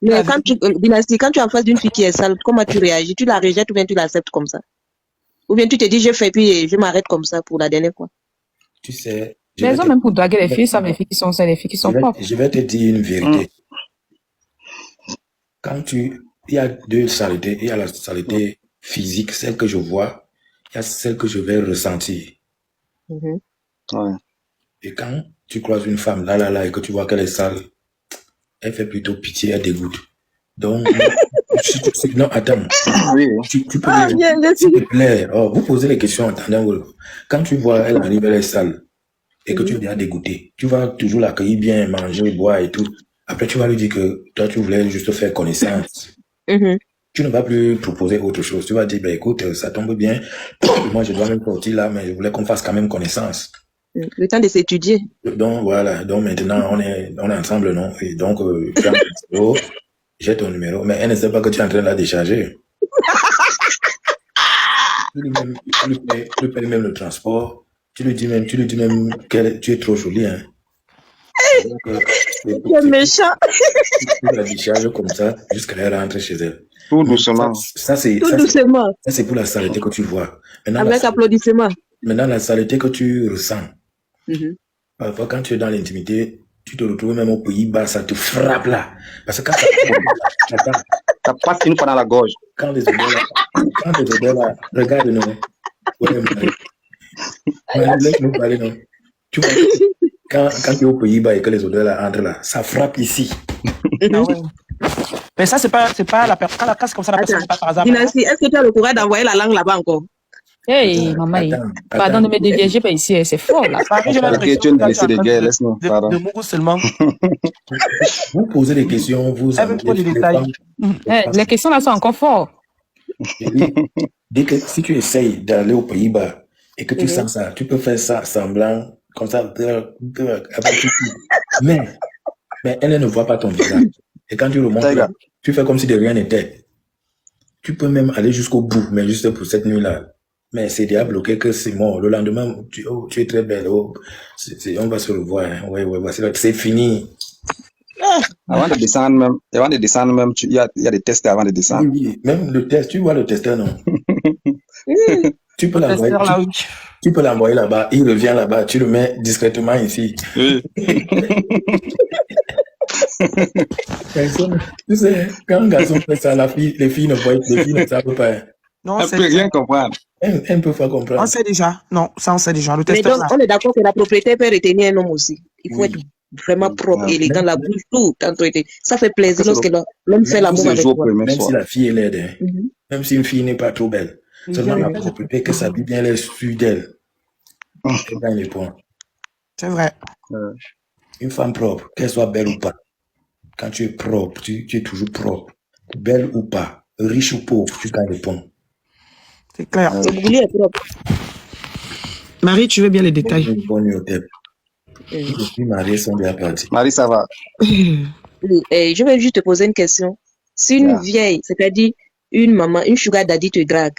Mais Dynastie, quand tu es en face d'une fille qui est sale, comment tu réagis? Tu la rejettes ou bien tu l'acceptes comme ça? Ou bien tu te dis, je fais puis je m'arrête comme ça pour la dernière fois. Tu sais, Les hommes, même pour draguer les filles, savent les filles qui sont sales, les filles qui sont propres. je vais te dire une vérité. Il y a deux saletés. Il y a la saleté physique, celle que je vois. Il y a celle que je vais ressentir. Ouais. Et quand tu croises une femme là, et que tu vois qu'elle est sale, elle fait plutôt pitié, elle dégoûte. Donc, non, attends. Oui. Tu peux s'il te plaît, vous posez les questions en attendant. Quand tu vois, elle arrive, elle est sale, et que tu es bien dégoûté, tu vas toujours l'accueillir bien, manger, boire et tout. Après, tu vas lui dire que toi, tu voulais juste faire connaissance. Tu ne vas plus proposer autre chose. Tu vas dire, ben écoute, ça tombe bien. Moi, je dois même sortir là, mais je voulais qu'on fasse quand même connaissance. Le temps de s'étudier. Donc, voilà. Donc, maintenant, on est ensemble, non? Et donc, tu as mon numéro, j'ai ton numéro, mais elle ne sait pas que tu es en train de la décharger. Tu lui payes même le transport. Tu lui dis même que tu es trop jolie, hein. Tu es méchant. Tu la décharges comme ça jusqu'à elle rentre chez elle. Tout doucement. Tout doucement. Ça, c'est pour la saleté que tu vois. Maintenant, avec applaudissements. Maintenant, la saleté que tu ressens. Parfois, quand tu es dans l'intimité, tu te retrouves même au Pays-Bas, ça te frappe là. Parce que quand ça passe une fois dans la gorge. Quand les odeurs là, regarde-nous. Ouais, laisse-nous parler, non. Tu vois, quand tu es au Pays-Bas et que les odeurs là entrent là, ça frappe ici. Mais ça, c'est pas la personne. Quand c'est comme ça, la personne n'est pas par hasard. Dynastie, est-ce que tu as le courage d'envoyer la langue là-bas encore? Hey, maman, pardon de me dévier pas ici, c'est fort là. De Mougou seulement. Vous posez des questions, vous avez trop de détails. Les questions là sont encore fortes. Dès que si tu essayes d'aller aux Pays-Bas et que tu sens ça, tu peux faire ça semblant, comme ça, mais elle ne voit pas ton visage. Et quand tu remontes là, tu fais comme si de rien n'était. Tu peux même aller jusqu'au bout, mais juste pour cette nuit-là. Mais c'est déjà bloqué que c'est mort. Le lendemain, tu es très belle. On va se revoir. Hein. Ouais, c'est fini. Avant de descendre même, il y a des tests avant de descendre. Oui, même le test, tu vois le testeur, non? Tu peux l'envoyer là-bas, il revient là-bas, tu le mets discrètement ici. Oui. Tu sais, quand un garçon fait ça, les filles ne savent pas. Non, elle ne peut rien comprendre. Elle ne peut pas comprendre. On sait déjà. Non, ça on sait déjà. Le mais donc, on est d'accord que la propriété peut retenir un homme aussi. Il faut être vraiment propre, élégant, la bouche, tout. Ça fait plaisir lorsque l'homme fait l'amour avec toi. Même si la fille est laide, même si une fille n'est pas trop belle, seulement la propriété que s'habille bien les suit d'elle. Elle gagne les points. C'est vrai. Une femme propre, qu'elle soit belle ou pas, quand tu es propre, tu es toujours propre. Belle ou pas, riche ou pauvre, tu gagnes les points. C'est clair. Marie, tu veux bien les détails? Marie sont bien partis. Marie, ça va. Je vais juste te poser une question. Si une vieille, c'est-à-dire une maman, une sugar daddy te drague,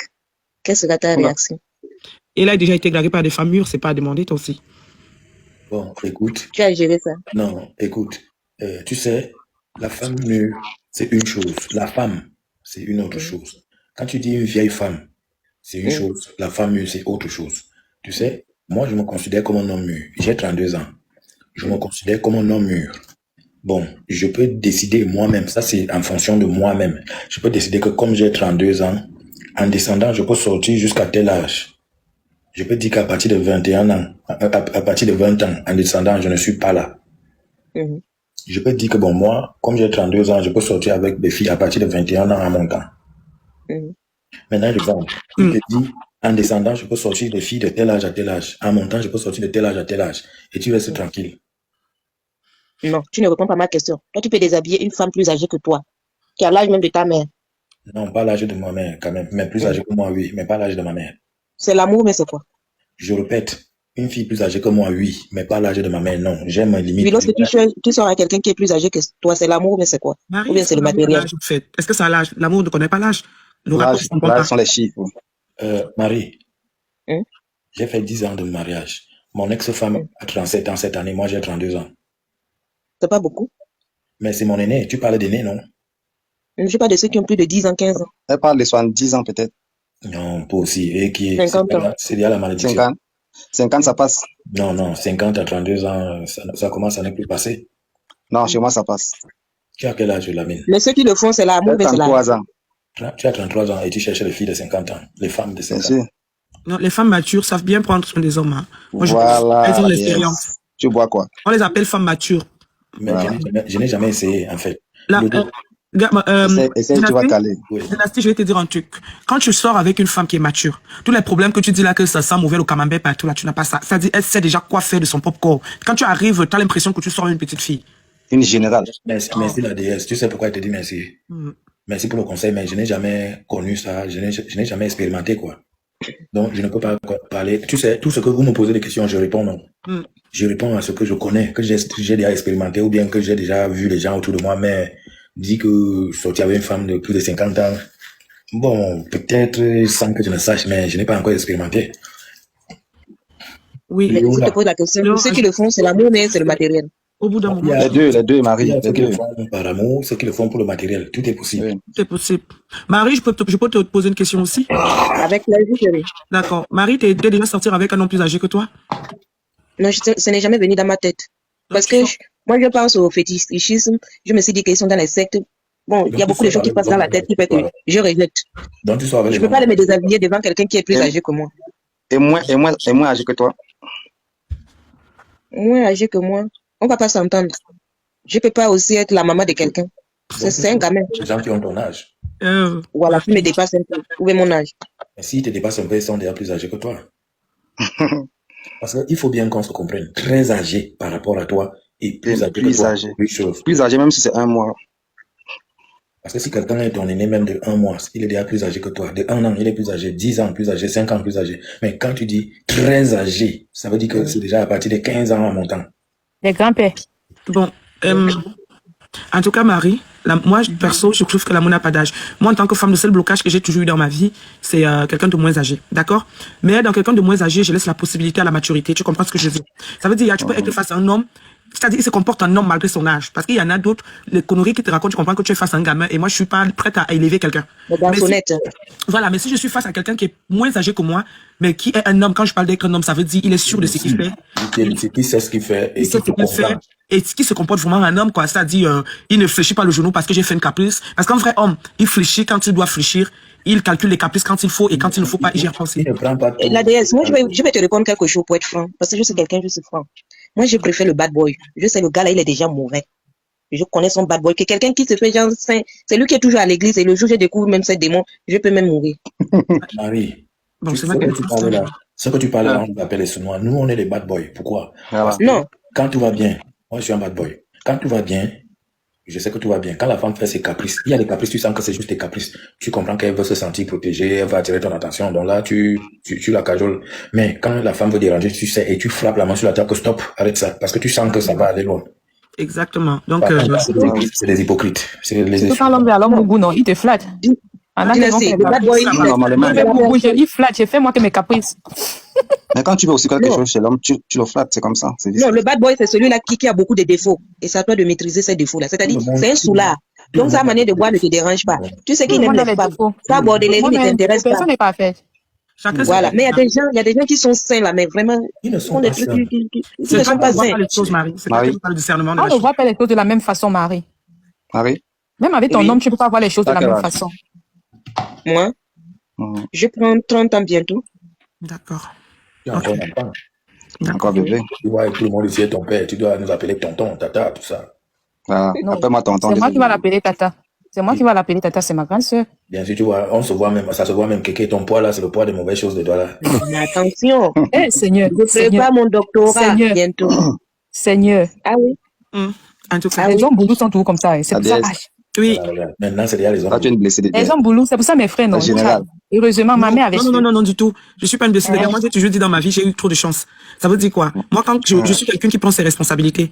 quelle sera ta réaction? Il a déjà été dragué par des femmes mûres, c'est pas à demander toi aussi. Bon, écoute. Tu as géré ça? Non, écoute. Tu sais, la femme mûre, c'est une chose. La femme, c'est une autre chose. Quand tu dis une vieille femme, c'est une chose. La femme mûre, c'est autre chose. Tu sais, moi, je me considère comme un homme mûr. J'ai 32 ans. Je me considère comme un homme mûr. Bon, je peux décider moi-même. Ça, c'est en fonction de moi-même. Je peux décider que comme j'ai 32 ans, en descendant, je peux sortir jusqu'à tel âge. Je peux dire qu'à partir de 21 ans, à partir de 20 ans, en descendant, je ne suis pas là. Je peux dire que bon, moi, comme j'ai 32 ans, je peux sortir avec des filles à partir de 21 ans en montant. Maintenant, je te dis, en descendant, je peux sortir des filles de tel âge à tel âge. En montant, je peux sortir de tel âge à tel âge. Et tu restes tranquille. Non, tu ne réponds pas à ma question. Toi, tu peux déshabiller une femme plus âgée que toi, qui a l'âge même de ta mère. Non, pas l'âge de ma mère, quand même. Mais plus âgée que moi, oui. Mais pas l'âge de ma mère. C'est l'amour, mais c'est quoi? Je répète, une fille plus âgée que moi, oui. Mais pas l'âge de ma mère, non. J'aime ma limite. Mais lorsque tu sors à quelqu'un qui est plus âgé que toi, c'est l'amour, mais c'est quoi? Marie, ou bien c'est le matériel? Est-ce que ça l'âge? L'amour ne connaît pas l'âge. L'âge sont les chiffres. Marie, j'ai fait 10 ans de mariage. Mon ex-femme a 37 ans cette année. Moi, j'ai 32 ans. C'est pas beaucoup? Mais c'est mon aîné. Tu parlais d'aîné, non? Je ne sais pas de ceux qui ont plus de 10 ans, 15 ans. Elle parle de 70 ans peut-être. Non, pas aussi. Et qui est, 50 ans. c'est lié à la malédiction. 50. 50, ça passe. Non, 50 à 32 ans, ça commence à ne plus passer. Non, chez moi, ça passe. Tu as quel âge, Lamine? Mais ceux qui le font, c'est l'amour, mais c'est la... 33 ans. Tu as 33 ans et tu cherches les filles de 50 ans, les femmes de Bien 50 ans. sûr. Non, les femmes matures savent bien prendre soin des hommes. Hein. Moi, Voilà. elles ont yes. l'expérience. Tu bois quoi? On les appelle femmes matures. Mais je n'ai jamais essayé, en fait. Là, Essaye, tu vas caler. Oui. Dynastie, je vais te dire un truc. Quand tu sors avec une femme qui est mature, tous les problèmes que tu dis là, que ça sent mauvais au camembert partout, là, tu n'as pas ça. C'est-à-dire, elle sait déjà quoi faire de son propre corps. Quand tu arrives, tu as l'impression que tu sors une petite fille. Une générale. Merci la déesse. Tu sais pourquoi elle te dit merci? Merci pour le conseil, mais je n'ai jamais connu ça. Je n'ai jamais expérimenté, quoi. Donc, je ne peux pas parler. Tu sais, tout ce que vous me posez des questions, je réponds non. Je réponds à ce que je connais, que j'ai déjà expérimenté ou bien que j'ai déjà vu les gens autour de moi, mais dit que sortir avec une femme de plus de 50 ans, bon, peut-être sans que je ne sache, mais je n'ai pas encore expérimenté. Oui. Mais je te pose la question. Ceux qui le font, c'est l'amour, mais c'est le matériel. Au bout d'un moment. Les deux, Marie. Il y a Les ceux qui le deux. font par amour, ceux qui le font pour le matériel. Tout est possible. Oui. C'est possible. Marie, je peux te poser une question aussi? Avec plaisir, chérie. D'accord. Marie, t'es déjà sortie avec un homme plus âgé que toi? Non, ce n'est jamais venu dans ma tête. Parce que moi, je pense au fétichisme. Je me suis dit qu'ils sont dans les sectes. Bon, il y a beaucoup de choses qui passent dans la tête qui fait que je rejette. Donc, tu sors avec Je ne peux pas me déshabiller devant quelqu'un qui est plus âgé que moi. Et moins âgé que toi. Moins âgé que moi, on ne va pas s'entendre. Je ne peux pas aussi être la maman de quelqu'un. C'est un gamin. Les gens qui ont ton âge. Voilà, qui me dépasse un peu. Où est mon âge? Mais s'ils te dépassent un peu, ils sont déjà plus âgés que toi. Parce qu'il faut bien qu'on se comprenne. Très âgé par rapport à toi et plus âgé que toi. Âgé. Plus âgé, même si c'est un mois. Parce que si quelqu'un est ton aîné même de 1 mois, il est déjà plus âgé que toi. De 1 an, il est plus âgé. 10 ans plus âgé. 5 ans plus âgé. Mais quand tu dis très âgé, ça veut dire que c'est déjà à partir de 15 ans en montant. Les grands-pères. Bon, en tout cas, Marie, moi, perso, je trouve que l'amour n'a pas d'âge. Moi, en tant que femme, le seul blocage que j'ai toujours eu dans ma vie, c'est quelqu'un de moins âgé. D'accord? Mais dans quelqu'un de moins âgé, je laisse la possibilité à la maturité. Tu comprends ce que je veux dire? Ça veut dire, tu peux être face à un homme, c'est-à-dire, il se comporte en homme malgré son âge. Parce qu'il y en a d'autres, les conneries qui te racontent, tu comprends que tu es face à un gamin, et moi, je suis pas prête à élever quelqu'un. Voilà, mais si je suis face à quelqu'un qui est moins âgé que moi, mais qui est un homme, quand je parle d'être un homme, ça veut dire, il est sûr de ce qu'il fait. Qui sait ce qu'il fait et qui te comprend. Et qui se comporte vraiment un homme, quoi. C'est-à-dire, il ne fléchit pas le genou parce que j'ai fait une caprice. Parce qu'un vrai homme, il fléchit quand il doit fléchir. Il calcule les caprices quand il faut et quand il ne faut pas, il gère aussi. La déesse, moi, je vais te répondre quelque chose pour être franc. Parce que je suis quelqu'un, je suis franc. Moi, je préfère le bad boy. Je sais, le gars là, il est déjà mauvais. Je connais son bad boy. Que quelqu'un qui se fait genre saint, c'est lui qui est toujours à l'église et le jour où je découvre même ces démons, je peux même mourir. Marie, bon, ce que tu parles là, on l'appelle les Sonois. Nous, on est les bad boys. Pourquoi? Parce que non. Quand tout va bien, moi, je suis un bad boy. Quand tout va bien, je sais que tout va bien. Quand la femme fait ses caprices, il y a des caprices, tu sens que c'est juste des caprices. Tu comprends qu'elle veut se sentir protégée, elle va attirer ton attention. Donc là, tu la cajoles. Mais quand la femme veut déranger, tu sais, et tu frappes la main sur la table, que stop, arrête ça. Parce que tu sens que ça va aller loin. Exactement. Donc, c'est des hypocrites. C'est Surtout quand l'homme est à l'homme goût, non, il te flatte. Il flatte, j'ai fait moi que mes caprices. Mais quand tu veux aussi quelque chose chez l'homme, tu le flattes, c'est comme ça. Non, le bad boy, c'est celui-là qui a beaucoup de défauts. Et c'est à toi de maîtriser ces défauts-là. C'est-à-dire, c'est un soulard. Donc, sa manière de boire ne te dérange pas. Tu sais qu'il n'aime les femmes. Ça, bordelais, ne t'intéresse pas. Personne n'est pas fait. Voilà. Mais il y a des gens qui sont sains, là, mais vraiment, ils ne sont pas sains. Ils ne sont pas sains. Marie. On ne voit pas les choses de la même façon, Marie. Marie? Même avec ton homme, tu ne peux pas voir les choses de la même façon. Moi, je prends 30 ans bientôt. D'accord. Encore bébé. Tu vois, tout le monde ici est ton père. Tu dois nous appeler tonton, tata, tout ça. Ah, appelle-moi tonton. C'est moi qui vais l'appeler tata. C'est moi qui vais l'appeler tata, c'est ma grande soeur. Bien sûr, tu vois, on se voit même, ça se voit même que ton poids là, c'est le poids des mauvaises choses de toi là. Mais attention. Seigneur. Je prépare mon doctorat bientôt. Seigneur. Ah oui. En tout cas, les hommes boulous sont toujours comme ça. C'est pour ça. Oui. Maintenant, c'est déjà les hommes. Tu es une blessée de les hommes boulous, c'est pour ça mes frères, non. Heureusement, ma mère avait. Non, du tout. Je suis pas une blessée de guerre. Moi, j'ai toujours dit dans ma vie, j'ai eu trop de chance. Ça veut dire quoi? Moi, quand je suis quelqu'un qui prend ses responsabilités.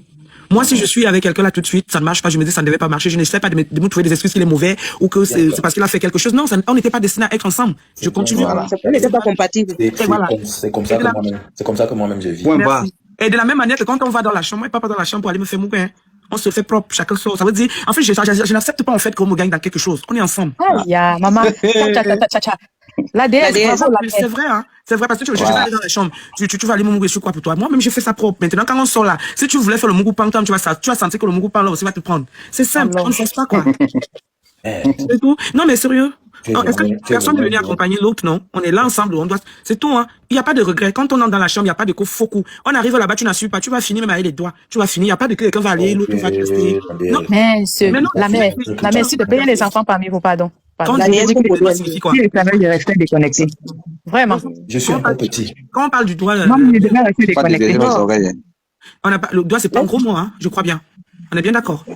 Moi, si je suis avec quelqu'un là tout de suite, ça ne marche pas, je me dis ça ne devait pas marcher, je n'essaie pas de me trouver des excuses qu'il est mauvais ou que c'est parce qu'il a fait quelque chose. Non, on n'était pas destinés à être ensemble. Je continue. Voilà. On n'était pas compatibles. C'est comme ça que moi-même je vis. Et de la même manière que quand on va dans la chambre, moi, papa dans la chambre pour aller me faire mourir. On se fait propre, chacun sort. Ça veut dire, en fait, je n'accepte pas en fait qu'on me gagne dans quelque chose. On est ensemble. Maman. La déesse, bravo, la C'est vrai, hein. C'est vrai, parce que je vais aller dans la chambre. Tu vas aller Mungu sur quoi pour toi? Moi-même, je fais ça propre. Maintenant, quand on sort là, si tu voulais faire le Mungu Pang, tu vas sentir que le Mungu Pang là aussi va te prendre. C'est simple, on ne force pas, quoi. C'est tout. Non, mais sérieux. Est-ce que personne ne venir accompagner l'autre, non? On est là ensemble, c'est tout, hein. Il n'y a pas de regret. Quand on entre dans la chambre, il n'y a pas de faux coup. On arrive là-bas, tu n'assures pas, tu vas finir même avec les doigts. Tu vas finir, il n'y a pas de quelqu'un va aller, l'autre va te rester. Non. Mais la mère, s'il te plaît, les enfants parmi vous, pardon. Quand La déesse signifie quoi? Le travail de rester déconnecté. Vraiment. Je suis encore petit. Quand on parle du doigt, Non, mais il devrait rester déconnecté. le doigt, c'est pas un gros mot, hein, je crois bien. On est bien d'accord.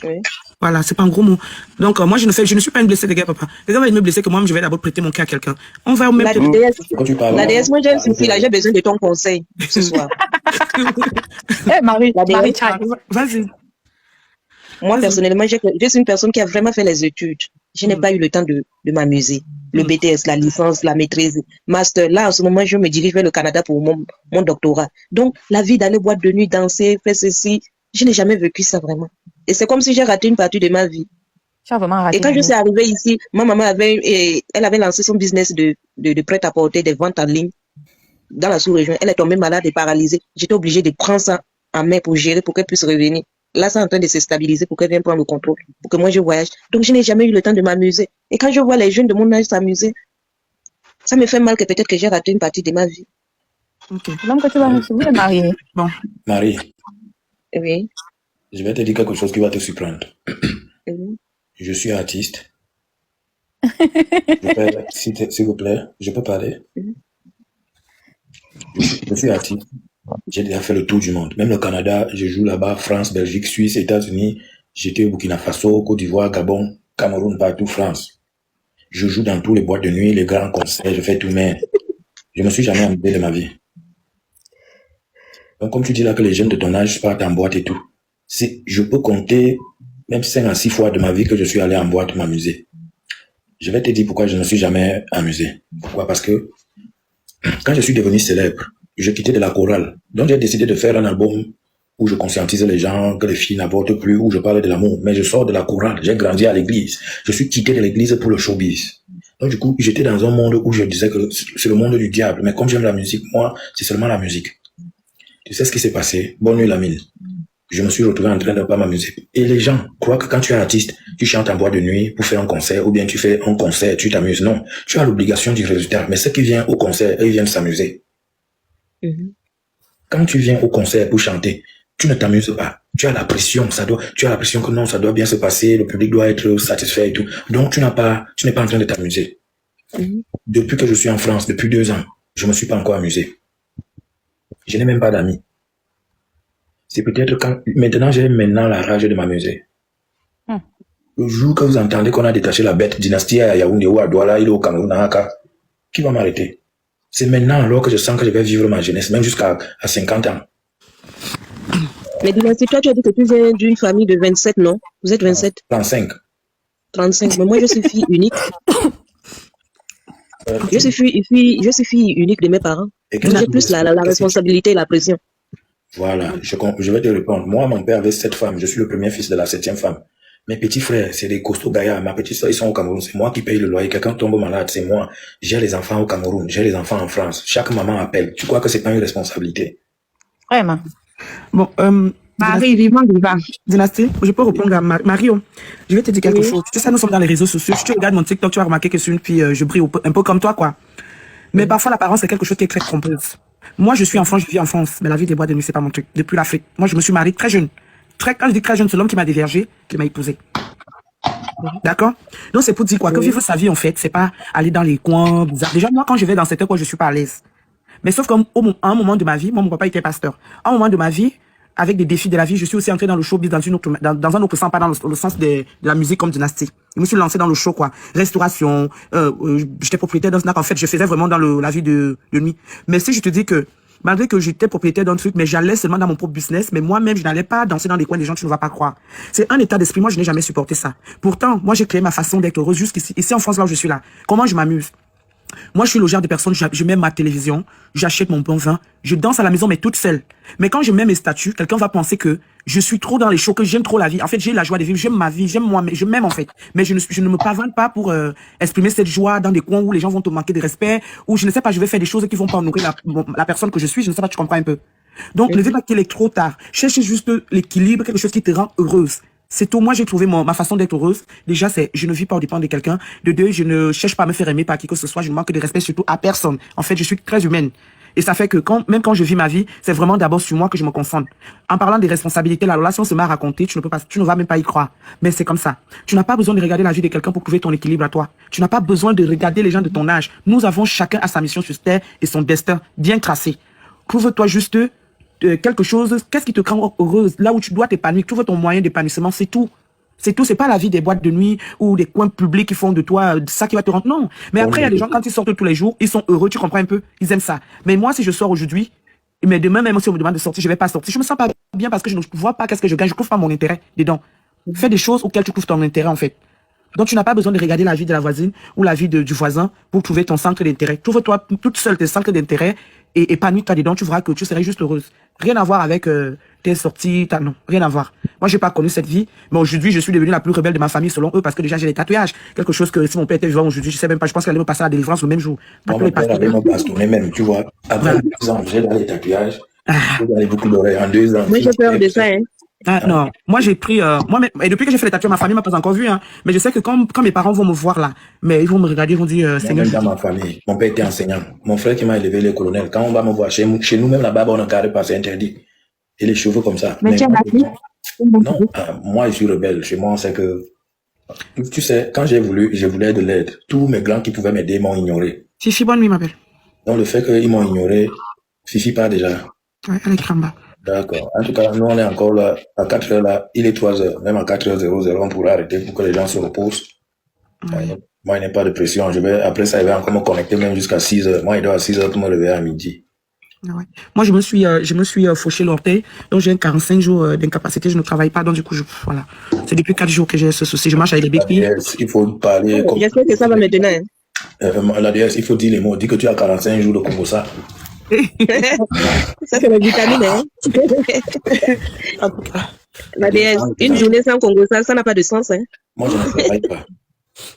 Oui. Voilà, c'est pas un gros mot. Donc, moi, je ne suis pas une blessée de guerre, papa. Les gars vont me blesser que moi, je vais d'abord prêter mon cœur à quelqu'un. On va au même La déesse, moi, j'ai souci, là, j'ai besoin de ton conseil ce soir. Marie, vas-y. Moi, personnellement, je suis une personne qui a vraiment fait les études. Je n'ai pas eu le temps de m'amuser. Le BTS, la licence, la maîtrise, master. Là, en ce moment, je me dirige vers le Canada pour mon doctorat. Donc, la vie d'aller boîte de nuit, danser, faire ceci, je n'ai jamais vécu ça vraiment. Et c'est comme si j'ai raté une partie de ma vie. Et quand je suis arrivée ici, ma maman elle avait lancé son business de prêt-à-porter, des ventes en ligne dans la sous-région. Elle est tombée malade et paralysée. J'étais obligée de prendre ça en main pour gérer, pour qu'elle puisse revenir. Là, c'est en train de se stabiliser pour qu'elle vienne prendre le contrôle, pour que moi je voyage. Donc, je n'ai jamais eu le temps de m'amuser. Et quand je vois les jeunes de mon âge s'amuser, ça me fait mal que peut-être que j'ai raté une partie de ma vie. Ok. Donc, tu vas recevoir, Marie. Bon. Marie. Oui. Je vais te dire quelque chose qui va te surprendre. Oui. Je suis artiste. S'il vous plaît, je peux parler? Je suis artiste. J'ai déjà fait le tour du monde. Même le Canada, je joue là-bas, France, Belgique, Suisse, États-Unis. J'étais au Burkina Faso, Côte d'Ivoire, Gabon, Cameroun, partout, France. Je joue dans tous les boîtes de nuit, les grands concerts, je fais tout, mais je me suis jamais amusé de ma vie. Donc, comme tu dis là que les jeunes de ton âge partent en boîte et tout, je peux compter même 5 à 6 fois de ma vie que je suis allé en boîte m'amuser. Je vais te dire pourquoi je ne me suis jamais amusé. Pourquoi? Parce que quand je suis devenu célèbre, je quittais de la chorale. Donc j'ai décidé de faire un album où je conscientise les gens que les filles n'avortent plus, où je parle de l'amour. Mais je sors de la chorale. J'ai grandi à l'église. Je suis quitté de l'église pour le showbiz. Donc du coup, j'étais dans un monde où je disais que c'est le monde du diable. Mais comme j'aime la musique, moi, c'est seulement la musique. Tu sais ce qui s'est passé? Bonne nuit, Lamine. Je me suis retrouvé en train de ne pas m'amuser. Et les gens croient que quand tu es artiste, tu chantes en boîte de nuit pour faire un concert, ou bien tu fais un concert, tu t'amuses. Non, tu as l'obligation du résultat. Mais ceux qui viennent au concert, ils viennent s'amuser. Quand tu viens au concert pour chanter, tu ne t'amuses pas. Tu as la pression, tu as la pression que non, ça doit bien se passer, le public doit être satisfait et tout. Donc tu n'es pas en train de t'amuser. Depuis que je suis en France, depuis 2 ans, je me suis pas encore amusé. Je n'ai même pas d'amis. C'est peut-être maintenant j'ai la rage de m'amuser. Le jour que vous entendez qu'on a détaché la bête dynastie à Yaoundé ou à Douala, il est au Cameroun, à Aka, qui va m'arrêter? C'est maintenant alors que je sens que je vais vivre ma jeunesse, même jusqu'à 50 ans. Mais dynastie, toi tu as dit que tu viens d'une famille de 27, non? Vous êtes 27? 35. 35, mais moi je suis fille unique. Je suis fille unique de mes parents. J'ai plus la responsabilité et la pression. Voilà, je vais te répondre. Moi, mon père avait 7 femmes. Je suis le premier fils de la 7e femme. Mes petits frères, c'est des costauds gaillards. Ma petite soeur, ils sont au Cameroun. C'est moi qui paye le loyer. Quelqu'un tombe malade, c'est moi. J'ai les enfants au Cameroun. J'ai les enfants en France. Chaque maman appelle. Tu crois que c'est pas une responsabilité? Vraiment. Bon, Marie, vivant. Dynastie, je peux répondre à Mario. Je vais te dire quelque chose. Tu sais, nous sommes dans les réseaux sociaux. Si tu regardes mon TikTok, tu vas remarquer que je suis une fille, je brille un peu comme toi, quoi. Mais parfois, l'apparence, c'est quelque chose qui est très trompeuse. Moi, je suis enfant, je vis en France. Mais la vie des boîtes de nuit, c'est pas mon truc. Depuis l'Afrique. Moi, je me suis mariée très jeune. Quand je dis très jeune, c'est l'homme qui m'a dévergé, qui m'a épousée. D'accord? Donc, c'est pour dire quoi? Que vivre sa vie, en fait, c'est pas aller dans les coins bizarres. Déjà, moi, quand je vais dans certains coins, je suis pas à l'aise. Mais sauf qu'à un moment de ma vie, moi, mon papa était pasteur. À un moment de ma vie, avec des défis de la vie, je suis aussi entré dans le showbiz dans un autre sens, pas dans le sens de la musique comme Dynastie. Je me suis lancé dans le show, quoi. Restauration, j'étais propriétaire d'un snack. En fait, je faisais vraiment dans la vie de nuit. Mais si je te dis que, malgré que j'étais propriétaire d'un truc, mais j'allais seulement dans mon propre business, mais moi-même, je n'allais pas danser dans les coins des gens, tu ne vas pas croire. C'est un état d'esprit. Moi, je n'ai jamais supporté ça. Pourtant, moi, j'ai créé ma façon d'être heureuse jusqu'ici. Ici, en France, là où je suis là. Comment je m'amuse? Moi, je suis le genre de personne, je mets ma télévision, j'achète mon bon vin, je danse à la maison, mais toute seule. Mais quand je mets mes statuts, quelqu'un va penser que je suis trop dans les shows, que j'aime trop la vie. En fait, j'ai la joie de vivre, j'aime ma vie, j'aime moi, je m'aime en fait. Mais je ne me pavane pas pour exprimer cette joie dans des coins où les gens vont te manquer de respect, où je ne sais pas, je vais faire des choses qui vont pas honorer la personne que je suis, je ne sais pas, tu comprends un peu. Donc, ne dis pas qu'il est trop tard. Cherche juste l'équilibre, quelque chose qui te rend heureuse. C'est tout. Moi, j'ai trouvé ma façon d'être heureuse. Déjà, c'est, je ne vis pas au dépend de quelqu'un. De deux, je ne cherche pas à me faire aimer par qui que ce soit. Je ne manque de respect surtout à personne. En fait, je suis très humaine. Et ça fait que même quand je vis ma vie, c'est vraiment d'abord sur moi que je me concentre. En parlant des responsabilités, la relation se met à raconter, tu ne vas même pas y croire. Mais c'est comme ça. Tu n'as pas besoin de regarder la vie de quelqu'un pour trouver ton équilibre à toi. Tu n'as pas besoin de regarder les gens de ton âge. Nous avons chacun à sa mission sur terre et son destin bien tracé. Trouve-toi juste quelque chose, qu'est-ce qui te rend heureuse, là où tu dois t'épanouir, trouve ton moyen d'épanouissement, c'est tout. C'est tout, c'est pas la vie des boîtes de nuit ou des coins publics qui font de toi ça qui va te rendre, non. Mais après, il y a des gens, quand ils sortent tous les jours, ils sont heureux, tu comprends un peu, ils aiment ça. Mais moi, si je sors aujourd'hui, mais demain, même si on me demande de sortir, je vais pas sortir, je me sens pas bien parce que je ne vois pas qu'est-ce que je gagne, je trouve pas mon intérêt dedans. Fais des choses auxquelles tu trouves ton intérêt, en fait. Donc, tu n'as pas besoin de regarder la vie de la voisine ou la vie du voisin pour trouver ton centre d'intérêt. Trouve-toi toute seule tes centres d'intérêt et épanouis-toi dedans, tu verras que tu serais juste heureuse. Rien à voir avec tes sorties, non, rien à voir. Moi, j'ai pas connu cette vie, mais aujourd'hui, je suis devenue la plus rebelle de ma famille selon eux parce que déjà, j'ai des tatouages. Quelque chose que si mon père était vivant aujourd'hui, je sais même pas, je pense qu'elle allait me passer à la délivrance le même jour. Mon père avait me bastonné même, tu vois. Après 2 ans, j'ai dans les tatouages. J'ai donné beaucoup d'oreilles en 2 ans. Moi, j'ai peur de ça, hein. Ah, non, moi j'ai pris, et depuis que j'ai fait les tatouages, ma famille m'a pas encore vu, hein. Mais je sais que quand mes parents vont me voir là, mais ils vont me regarder, ils vont dire, Seigneur. Même dans ma famille, mon père était enseignant. Mon frère qui m'a élevé, les colonels, quand on va me voir chez nous, même la barbe, on ne carré pas, c'est interdit. Et les cheveux comme ça. Mais tu as ma fille? Non, moi je suis rebelle. Chez moi, on sait que, tu sais, quand je voulais de l'aide. Tous mes grands qui pouvaient m'aider m'ont ignoré. Fifi, bonne nuit, ma belle. Donc le fait qu'ils m'ont ignoré, Fifi part déjà. Ouais, elle est cramba. D'accord. En tout cas, nous, on est encore là, à 4 heures là, il est 3 heures. Même à 4h00, on pourra arrêter pour que les gens se reposent. Moi, il n'y a pas de pression. Après ça, il va encore me connecter même jusqu'à 6 heures. Moi, il doit à 6 heures pour me lever à midi. Ouais. Moi, je me suis fauché l'orteil. Donc, j'ai 45 jours d'incapacité. Je ne travaille pas. Donc, du coup, voilà. C'est depuis 4 jours que j'ai ce souci. Je marche avec des béquilles. Il faut parler. J'espère que ça va maintenant. La déesse, il faut dire les mots. Dis que tu as 45 jours de Congo ça. Ça, c'est la vitamine, hein. En tout cas. La déesse, une journée sans Congo, ça n'a pas de sens, hein. Moi, je ne travaille pas.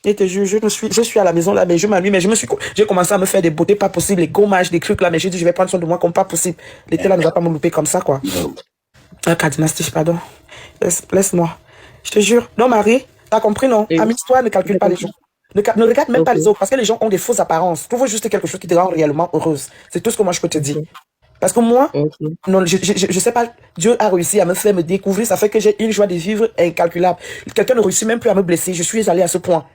Et te jure, je suis à la maison là, mais je m'ennuie, mais j'ai commencé à me faire des beautés pas possibles, les gommages, des trucs là, mais j'ai dit, je vais prendre soin de moi comme pas possible. L'été là ne va pas me louper comme ça, quoi. Dynastie, pardon. Laisse-moi. Je te jure. Non, Marie, t'as compris, non? Amuse-toi, ne calcule pas les gens. Ne regarde même pas les autres, parce que les gens ont des fausses apparences. Trouve juste quelque chose qui te rend réellement heureuse. C'est tout ce que moi je peux te dire. Parce que moi, non, je sais pas, Dieu a réussi à me faire me découvrir, ça fait que j'ai une joie de vivre incalculable. Quelqu'un ne réussit même plus à me blesser, je suis allée à ce point.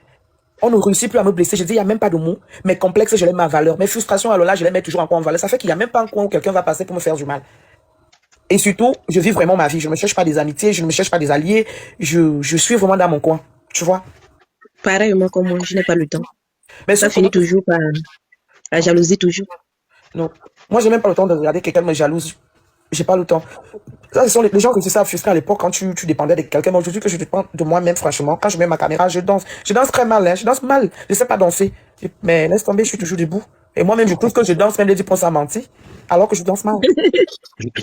On ne réussit plus à me blesser, je dis, il n'y a même pas de mots. Mes complexes, je les mets à valeur. Mes frustrations, alors là, je les mets toujours en valeur. Ça fait qu'il n'y a même pas un coin où quelqu'un va passer pour me faire du mal. Et surtout, je vis vraiment ma vie. Je ne me cherche pas des amitiés, je ne me cherche pas des alliés. Je suis vraiment dans mon coin, tu vois. Pareillement comme moi, je n'ai pas le temps. Mais ça finit toujours par la jalousie, toujours. Non. Moi, j'ai même pas le temps de regarder quelqu'un me jalouse. J'ai pas le temps. Ça, ce sont les gens qui se savent frustrer à l'époque quand tu dépendais de quelqu'un. Moi, aujourd'hui que je dépends de moi-même, franchement, quand je mets ma caméra, je danse. Je danse très mal, hein. Je danse mal. Je sais pas danser. Mais laisse tomber, je suis toujours debout. Et moi-même, je trouve que je danse, même les 10% mentis, alors que je danse mal.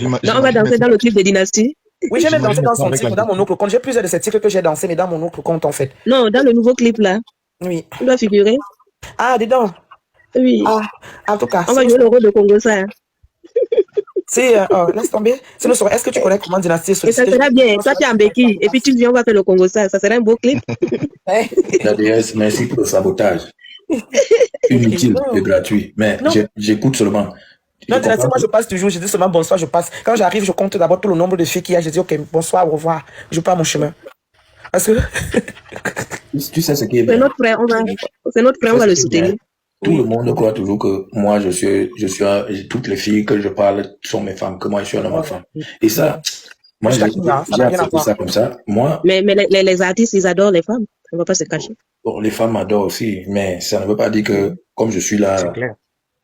Non, on va danser dans le clip de Dynastie. Oui, j'ai même dansé dans son titre, dans mon autre compte. J'ai plusieurs de ces titres que j'ai dansé, mais dans mon autre compte, en fait. Non, dans le nouveau clip, là. Oui. Il doit figurer. Ah, dedans. Oui. Ah, en tout cas. On va jouer le rôle de Congo, ça. C'est, laisse tomber. Est-ce que tu connais comment Dynastie et ça sera bien. Toi, tu es en béquille. Et puis, tu viens, on va faire le Congo, ça. Ça sera un beau clip. La déesse, merci pour le sabotage. Inutile et gratuit. Mais j'écoute seulement. Non, Dynastie, moi, je passe toujours. Je dis seulement bonsoir, je passe. Quand j'arrive, je compte d'abord tout le nombre de filles qu'il y a. Je dis, OK, bonsoir, au revoir. Je pars mon chemin. Parce que. Tu sais ce qui est bien. C'est notre frère, on va le soutenir. Tout le monde croit toujours que moi, toutes les filles que je parle sont mes femmes, que moi, je suis un homme à femme. Et ça, moi, j'ai accepté ça comme ça. Moi. Mais les artistes, ils adorent les femmes. On ne va pas se cacher. Bon, les femmes adorent aussi, mais ça ne veut pas dire que, comme je suis là,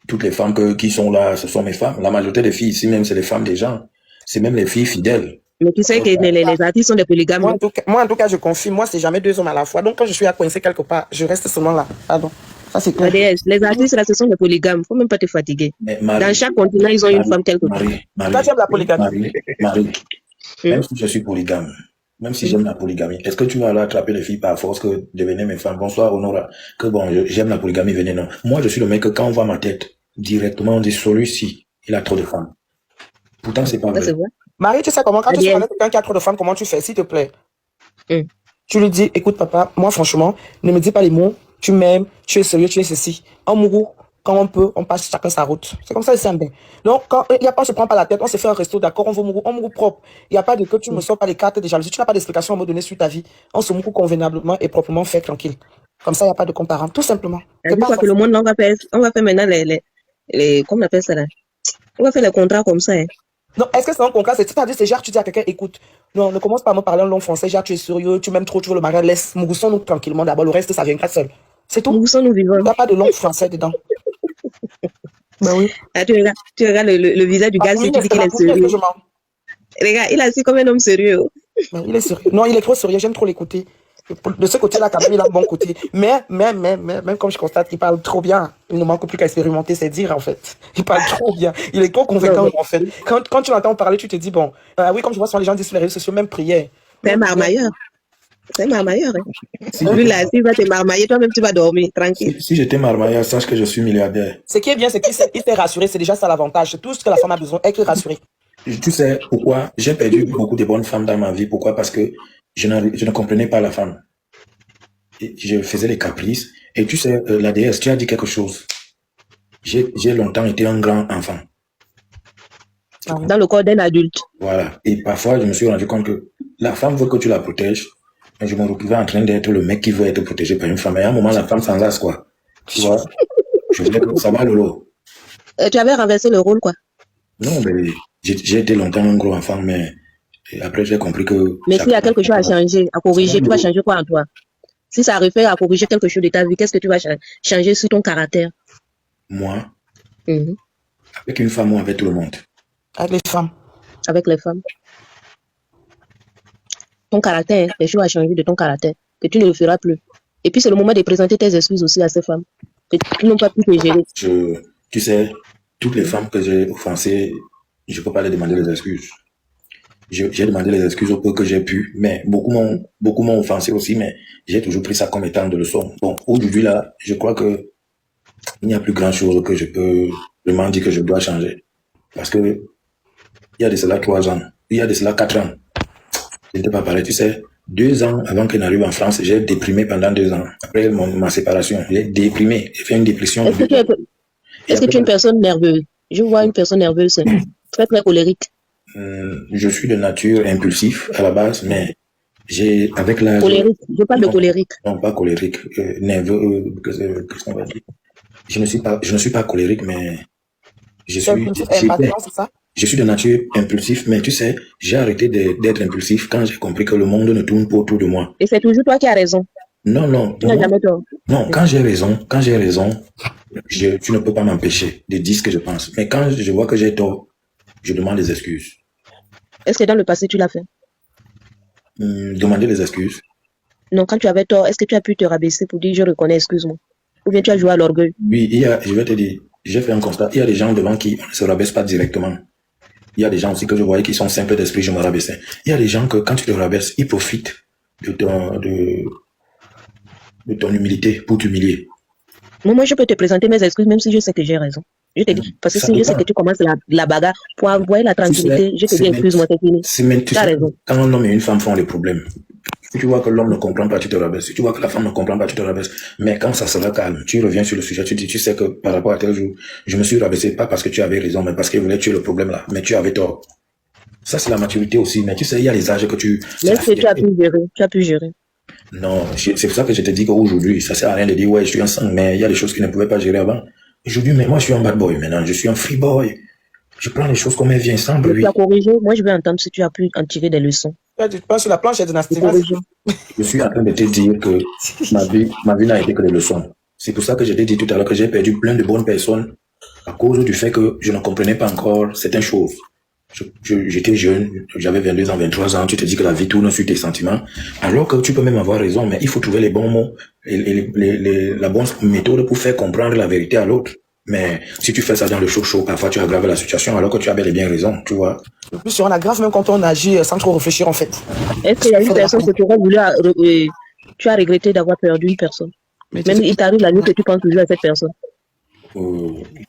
toutes les femmes qui sont là, ce sont mes femmes. La majorité des filles ici, même, c'est les femmes des gens. C'est même les filles fidèles. Mais tu sais que les artistes sont des polygames. Moi, en tout cas, je confie. Moi, c'est jamais 2 hommes à la fois. Donc, quand je suis à coincer quelque part, je reste seulement là. Pardon. Ça, c'est clair. Les artistes, là, ce sont des polygames. Faut même pas te fatiguer. Dans chaque continent, ils ont une femme quelque part. Toi, tu aimes la polygamie. Marie, Même si je suis polygame, même si j'aime la polygamie, est-ce que tu vas aller attraper les filles par force que devenez mes femmes? Bonsoir, Honora. Que bon, j'aime la polygamie, venez, non. Moi, je suis le mec que quand on voit ma tête, directement, on dit, celui-ci, il a trop de femmes. Pourtant, c'est pas vrai. Marie, tu sais comment, quand tu connais quelqu'un qui a trop de femmes, comment tu fais, s'il te plaît? Tu lui dis, écoute, papa, moi, franchement, ne me dis pas les mots, tu m'aimes, tu es sérieux, tu es ceci. En mourou, quand on peut, on passe chacun sa route. C'est comme ça, c'est simple. Donc, quand il n'y a pas, on se prend pas la tête, on se fait un resto, d'accord, on mourou propre. Il n'y a pas de que tu me sors pas les cartes de jalousie, tu n'as pas d'explication à me donner sur ta vie. On se mourou convenablement et proprement fait tranquille. Comme ça, il n'y a pas de comparant, tout simplement. Je crois que le monde, on va faire maintenant les comment on appelle ça là? On va faire les contrats comme ça. Hein. Non, est-ce que c'est un contrat? C'est-à-dire, c'est genre, tu dis à quelqu'un, écoute, non, ne commence pas à me parler en long français, genre, tu es sérieux, tu m'aimes trop, tu veux le mariage, laisse, mouroussons-nous tranquillement d'abord, le reste, ça viendra seul. C'est tout. Mouroussons-nous vivants. Il n'y a pas de long français dedans. Ben oui. Ah, tu regardes le visage du gars, si tu dis qu'il est sérieux. Regarde, il a assis comme un homme sérieux. Mais il est sérieux. Non, il est trop sérieux, j'aime trop l'écouter. De ce côté-là, quand même, il a un bon côté. Mais, même comme je constate qu'il parle trop bien, il ne manque plus qu'à expérimenter, c'est dire, en fait. Il parle trop bien. Il est trop convaincant, en fait. Quand tu l'entends parler, tu te dis, bon, oui, comme je vois souvent les gens disent sur les réseaux sociaux, même prière. C'est un marmailleur. C'est un marmailleur. Hein. Lui, là, s'il va te marmailler, toi-même, tu vas dormir, tranquille. Si j'étais marmailleur, sache que je suis milliardaire. Ce qui est bien, c'est qu'il s'est rassuré, c'est déjà ça l'avantage. Tout ce que la femme a besoin, être rassurée. Tu sais pourquoi j'ai perdu beaucoup de bonnes femmes dans ma vie? Pourquoi? Parce que je ne comprenais pas la femme. Et je faisais les caprices. Et tu sais, la déesse, tu as dit quelque chose. J'ai longtemps été un grand enfant. Dans le corps d'un adulte. Voilà. Et parfois, je me suis rendu compte que la femme veut que tu la protèges. Mais je me retrouvais en train d'être le mec qui veut être protégé par une femme. Et à un moment, la femme s'enlace, quoi. Tu vois? Je voulais que ça va, Lolo. Tu avais renversé le rôle, quoi. Non, mais j'ai été longtemps un gros enfant, mais après, j'ai compris que... Mais s'il y a quelque chose à changer, à corriger, tu vas changer quoi en toi? Si ça réfère à corriger quelque chose de ta vie, qu'est-ce que tu vas changer sur ton caractère? Moi, avec une femme ou avec tout le monde? Avec les femmes. Avec les femmes. Ton caractère, les choses à changer de ton caractère, que tu ne le feras plus. Et puis c'est le moment de présenter tes excuses aussi à ces femmes, qui n'ont pas pu te gérer. Tu sais, toutes les femmes que j'ai offensées, je ne peux pas les demander les excuses. J'ai demandé les excuses au peu que j'ai pu, mais beaucoup m'ont offensé aussi, mais j'ai toujours pris ça comme étant de leçon. Bon, aujourd'hui là, je crois que il n'y a plus grand chose que je peux vraiment dire que je dois changer. Parce que il y a de cela 3 ans, il y a de cela 4 ans. Je n'étais pas pareil, tu sais. 2 ans avant que n'arrive en France, j'ai déprimé pendant 2 ans. Après ma séparation, j'ai déprimé, j'ai fait une dépression. Est-ce que tu es une personne nerveuse? Je vois une personne nerveuse, très très colérique. Je suis de nature impulsif à la base, mais j'ai, avec l'âge... Colérique, je parle de colérique. Non, pas colérique, nerveux, qu'est-ce qu'on va dire? Je ne suis pas colérique, mais je suis de nature impulsif, mais tu sais, j'ai arrêté d'être impulsif quand j'ai compris que le monde ne tourne pas autour de moi. Et c'est toujours toi qui as raison. Non. Tu n'as jamais tort. Non, quand j'ai raison, tu ne peux pas m'empêcher de dire ce que je pense. Mais quand je vois que j'ai tort, je demande des excuses. Est-ce que dans le passé, tu l'as fait? Demander des excuses. Non, quand tu avais tort, est-ce que tu as pu te rabaisser pour dire je reconnais, excuse-moi? Ou bien tu as joué à l'orgueil? Oui, je vais te dire, j'ai fait un constat. Il y a des gens devant qui on ne se rabaisse pas directement. Il y a des gens aussi que je voyais qui sont simples d'esprit, je me rabaissais. Il y a des gens que quand tu te rabaisses, ils profitent de ton humilité pour t'humilier. Moi, je peux te présenter mes excuses même si je sais que j'ai raison. Je te dis, parce que si je sais que tu commences la bagarre pour avoir la tranquillité, je te dis, excuse-moi, c'est fini. Tu as raison. Quand un homme et une femme font des problèmes, si tu vois que l'homme ne comprend pas, tu te rabaisses. Si tu vois que la femme ne comprend pas, tu te rabaisses. Mais quand ça sera calme, tu reviens sur le sujet, tu dis, tu sais que par rapport à tel jour, je me suis rabaissé pas parce que tu avais raison, mais parce qu'il voulait tuer le problème là. Mais tu avais tort. Ça, c'est la maturité aussi. Mais tu sais, il y a les âges que tu... Mais est-ce que tu as pu gérer? Tu as pu gérer. Non, c'est pour ça que je te dis qu'aujourd'hui, ça sert à rien de dire, ouais, je suis un sang, mais il y a des choses qu'ils ne pouvaient pas gérer avant. Aujourd'hui, mais moi, je suis un bad boy maintenant, je suis un free boy. Je prends les choses comme elles viennent, semble, oui. Tu as corrigé, moi, je veux entendre si tu as pu en tirer des leçons. Tu penses sur la planche dynastique. Je suis en train de te dire que ma vie n'a été que des leçons. C'est pour ça que je t'ai dit tout à l'heure que j'ai perdu plein de bonnes personnes à cause du fait que je ne comprenais pas encore certaines choses. J'étais jeune, j'avais 22 ans, 23 ans, tu te dis que la vie tourne sur tes sentiments, alors que tu peux même avoir raison, mais il faut trouver les bons mots, la bonne méthode pour faire comprendre la vérité à l'autre. Mais si tu fais ça dans le chaud, parfois tu aggraves la situation alors que tu as bel et bien raison, tu vois. Le plus, on aggrave même quand on agit sans trop réfléchir, en fait. Est-ce qu'il y a une personne que tu aurais voulu, tu as regretté d'avoir perdu une personne? Mais Même il t'arrive la nuit que tu penses toujours à cette personne.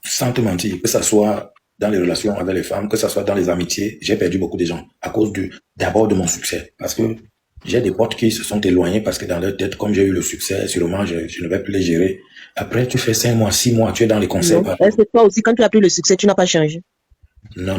Sans te mentir, que ça soit dans les relations avec les femmes, que ça soit dans les amitiés, j'ai perdu beaucoup de gens à cause d'abord de mon succès. Parce que j'ai des potes qui se sont éloignés parce que dans leur tête, comme j'ai eu le succès, sûrement je ne vais plus les gérer. Après, tu fais 5 mois, 6 mois, tu es dans les concerts. Est-ce que toi aussi, quand tu as pris le succès, tu n'as pas changé? Non.